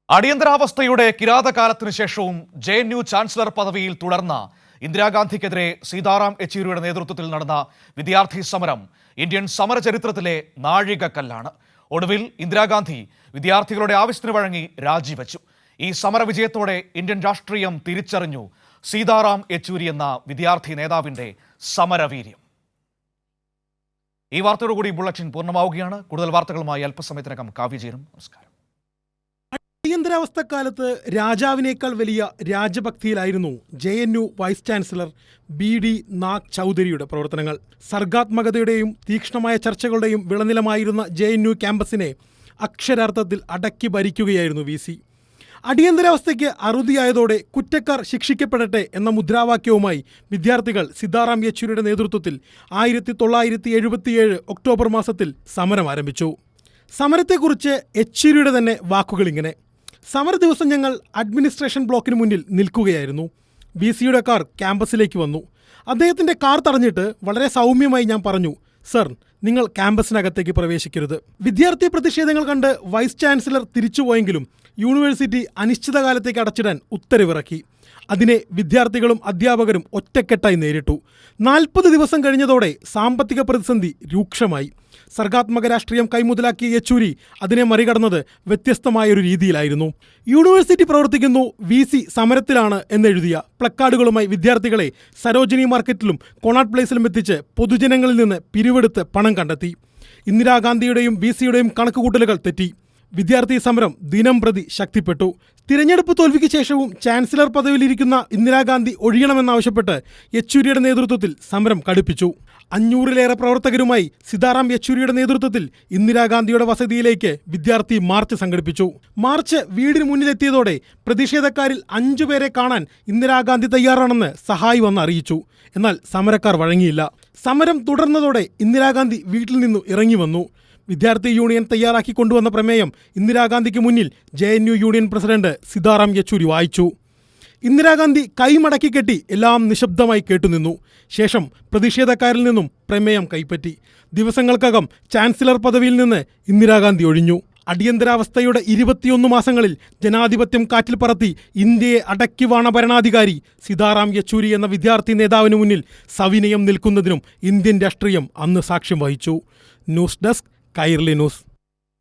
അടിയന്തരാവസ്ഥയുടെ കിരാതകാലത്തിനു ശേഷവും JNU chancellor പദവിയിൽ തുടർന്ന ഇന്ദിരാഗാന്ധിക്കെതിരെ സീതാറാം യെച്ചൂരിയുടെ നേതൃത്വത്തിൽ നടന്ന വിദ്യാർത്ഥി സമരം ഇന്ത്യൻ സമരചരിത്രത്തിലെ നാഴികക്കല്ലാണ്. ഒടുവിൽ ഇന്ദിരാഗാന്ധി വിദ്യാർത്ഥികളുടെ ആവശ്യത്തിന് വഴങ്ങി രാജിവെച്ചു. ഈ സമരവിജയത്തോടെ ഇന്ത്യൻ രാഷ്ട്രീയം തിരിച്ചറിഞ്ഞു സീതാറാം യെച്ചൂരി എന്ന വിദ്യാർത്ഥി നേതാവിന്റെ സമരവീര്യം. ഈ വാർത്തയോടുകൂടി ബുള്ളറ്റിൻ പൂർണ്ണമാവുകയാണ്. കൂടുതൽ വാർത്തകളുമായി അല്പസമയത്തിനകം കാവ്യ ചേരും. നമസ്കാരം. അടിയന്തരാവസ്ഥക്കാലത്ത് രാജാവിനേക്കാൾ വലിയ രാജഭക്തിയിലായിരുന്നു JNU vice chancellor BD Nag ചൗധരിയുടെ പ്രവർത്തനങ്ങൾ. സർഗാത്മകതയുടെയും തീക്ഷ്ണമായ ചർച്ചകളുടെയും വിളനിലമായിരുന്ന JNU ക്യാമ്പസിനെ അക്ഷരാർത്ഥത്തിൽ അടക്കി ഭരിക്കുകയായിരുന്നു VC. അടിയന്തരാവസ്ഥയ്ക്ക് അറുതിയായതോടെ കുറ്റക്കാർ ശിക്ഷിക്കപ്പെടട്ടെ എന്ന മുദ്രാവാക്യവുമായി വിദ്യാർത്ഥികൾ സീതാറാം യെച്ചൂരിയുടെ നേതൃത്വത്തിൽ 1977 ഒക്ടോബർ മാസത്തിൽ സമരം ആരംഭിച്ചു. സമരത്തെക്കുറിച്ച് യെച്ചൂരിയുടെ തന്നെ വാക്കുകൾ ഇങ്ങനെ: സമര ദിവസം ഞങ്ങൾ അഡ്മിനിസ്ട്രേഷൻ ബ്ലോക്കിന് മുന്നിൽ നിൽക്കുകയായിരുന്നു. VCയുടെ കാർ ക്യാമ്പസിലേക്ക് വന്നു. അദ്ദേഹത്തിൻ്റെ കാർ തടഞ്ഞിട്ട് വളരെ സൗമ്യമായി ഞാൻ പറഞ്ഞു, സർ, നിങ്ങൾ ക്യാമ്പസിനകത്തേക്ക് പ്രവേശിക്കരുത്. വിദ്യാർത്ഥി പ്രതിഷേധങ്ങൾ കണ്ട് വൈസ് ചാൻസലർ തിരിച്ചുപോയെങ്കിലും യൂണിവേഴ്സിറ്റി അനിശ്ചിതകാലത്തേക്ക് അടച്ചിടാൻ ഉത്തരവിറക്കി. അതിനെ വിദ്യാർത്ഥികളും അധ്യാപകരും ഒറ്റക്കെട്ടായി നേരിട്ടു. 40 ദിവസം കഴിഞ്ഞതോടെ സാമ്പത്തിക പ്രതിസന്ധി രൂക്ഷമായി. സർഗാത്മക രാഷ്ട്രീയം കൈമുതലാക്കിയ യെച്ചൂരി അതിനെ മറികടന്നത് വ്യത്യസ്തമായൊരു രീതിയിലായിരുന്നു. യൂണിവേഴ്സിറ്റി പ്രവർത്തിക്കുന്നു, VC സമരത്തിലാണ് എന്നെഴുതിയ പ്ലക്കാർഡുകളുമായി വിദ്യാർത്ഥികളെ സരോജിനി മാർക്കറ്റിലും കൊണാട്ട് പ്ലേസിലും എത്തിച്ച് പൊതുജനങ്ങളിൽ നിന്ന് പിരിവെടുത്ത് പണം കണ്ടെത്തി. ഇന്ദിരാഗാന്ധിയുടെയും VCയുടെയും കണക്കുകൂട്ടലുകൾ തെറ്റി. വിദ്യാർത്ഥി സമരം ദിനം പ്രതി ശക്തിപ്പെട്ടു. തിരഞ്ഞെടുപ്പ് തോൽവിക്ക് ശേഷവും ചാൻസലർ പദവിയിലിരിക്കുന്ന ഇന്ദിരാഗാന്ധി ഒഴിയണമെന്നാവശ്യപ്പെട്ട് യെച്ചൂരിയുടെ നേതൃത്വത്തിൽ സമരം കടുപ്പിച്ചു. 500-ലേറെ പ്രവർത്തകരുമായി സീതാറാം യെച്ചൂരിയുടെ നേതൃത്വത്തിൽ ഇന്ദിരാഗാന്ധിയുടെ വസതിയിലേക്ക് വിദ്യാർത്ഥി മാർച്ച് സംഘടിപ്പിച്ചു. മാർച്ച് വീടിന് മുന്നിലെത്തിയതോടെ പ്രതിഷേധക്കാരിൽ 5 പേരെ കാണാൻ ഇന്ദിരാഗാന്ധി തയ്യാറാണെന്ന് സഹായി വന്ന് അറിയിച്ചു. എന്നാൽ സമരക്കാർ വഴങ്ങിയില്ല. സമരം തുടർന്നതോടെ ഇന്ദിരാഗാന്ധി വീട്ടിൽ നിന്നു ഇറങ്ങി വന്നു. വിദ്യാർത്ഥി യൂണിയൻ തയ്യാറാക്കി കൊണ്ടുവന്ന പ്രമേയം ഇന്ദിരാഗാന്ധിക്ക് മുന്നിൽ JNU union president Sitaram Yechury വായിച്ചു. ഇന്ദിരാഗാന്ധി കൈമടക്കി കെട്ടി എല്ലാം നിശബ്ദമായി കേട്ടുനിന്നു. ശേഷം പ്രതിഷേധക്കാരിൽ നിന്നും പ്രമേയം കൈപ്പറ്റി. ദിവസങ്ങൾക്കകം ചാൻസലർ പദവിയിൽ നിന്ന് ഇന്ദിരാഗാന്ധി ഒഴിഞ്ഞു. അടിയന്തരാവസ്ഥയുടെ 21 മാസങ്ങളിൽ ജനാധിപത്യം കാറ്റിൽ പറത്തി ഇന്ത്യയെ അടക്കി വാണ ഭരണാധികാരി സീതാറാം യെച്ചൂരി എന്ന വിദ്യാർത്ഥി നേതാവിന് മുന്നിൽ സവിനയം നിൽക്കുന്നതിനും ഇന്ത്യൻ രാഷ്ട്രീയം അന്ന് സാക്ഷ്യം വഹിച്ചു. News desk, Kairali news.